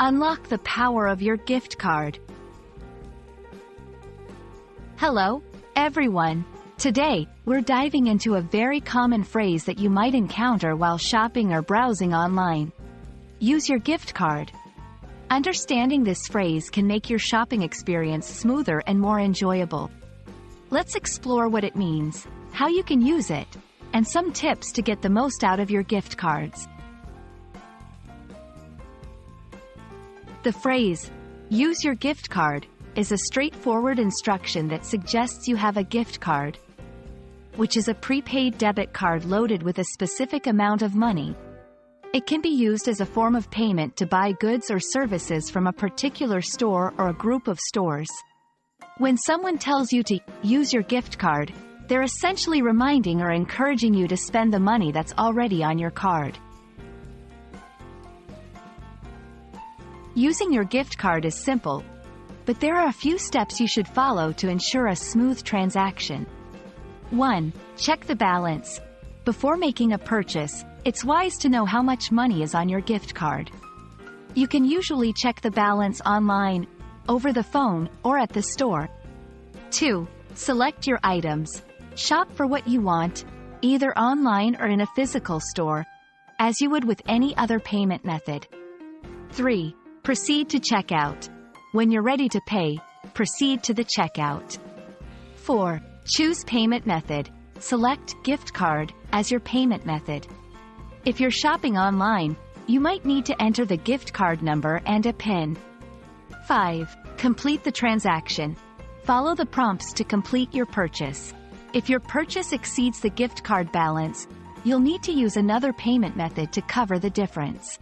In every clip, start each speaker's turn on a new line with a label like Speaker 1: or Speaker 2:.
Speaker 1: Unlock the power of your gift card. Hello, everyone. Today, we're diving into a very common phrase that you might encounter while shopping or browsing online. Use your gift card. Understanding this phrase can make your shopping experience smoother and more enjoyable. Let's explore what it means, how you can use it, and some tips to get the most out of your gift cards. The phrase, "use your gift card," is a straightforward instruction that suggests you have a gift card, which is a prepaid debit card loaded with a specific amount of money. It can be used as a form of payment to buy goods or services from a particular store or a group of stores. When someone tells you to use your gift card, they're essentially reminding or encouraging you to spend the money that's already on your card. Using your gift card is simple, but there are a few steps you should follow to ensure a smooth transaction. 1. Check the balance. Before making a purchase, it's wise to know how much money is on your gift card. You can usually check the balance online, over the phone, or at the store. 2. Select your items. Shop for what you want, either online or in a physical store, as you would with any other payment method. 3. Proceed to checkout. When you're ready to pay, proceed to the checkout. 4. Choose payment method. Select gift card as your payment method. If you're shopping online, you might need to enter the gift card number and a PIN. 5. Complete the transaction. Follow the prompts to complete your purchase. If your purchase exceeds the gift card balance, you'll need to use another payment method to cover the difference.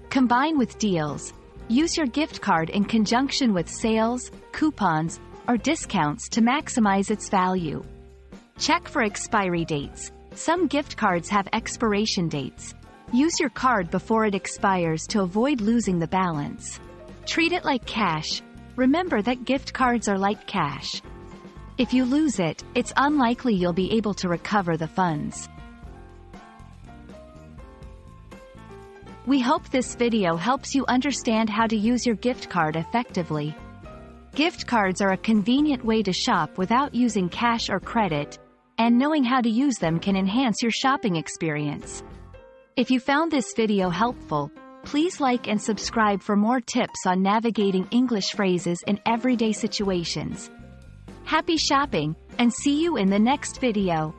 Speaker 1: Combine with deals. Use your gift card in conjunction with sales, coupons, or discounts to maximize its value. Check for expiry dates. Some gift cards have expiration dates. Use your card before it expires to avoid losing the balance. Treat it like cash. Remember that gift cards are like cash. If you lose it, it's unlikely you'll be able to recover the funds. We hope this video helps you understand how to use your gift card effectively. Gift cards are a convenient way to shop without using cash or credit, and knowing how to use them can enhance your shopping experience. If you found this video helpful, please like and subscribe for more tips on navigating English phrases in everyday situations. Happy shopping, and see you in the next video.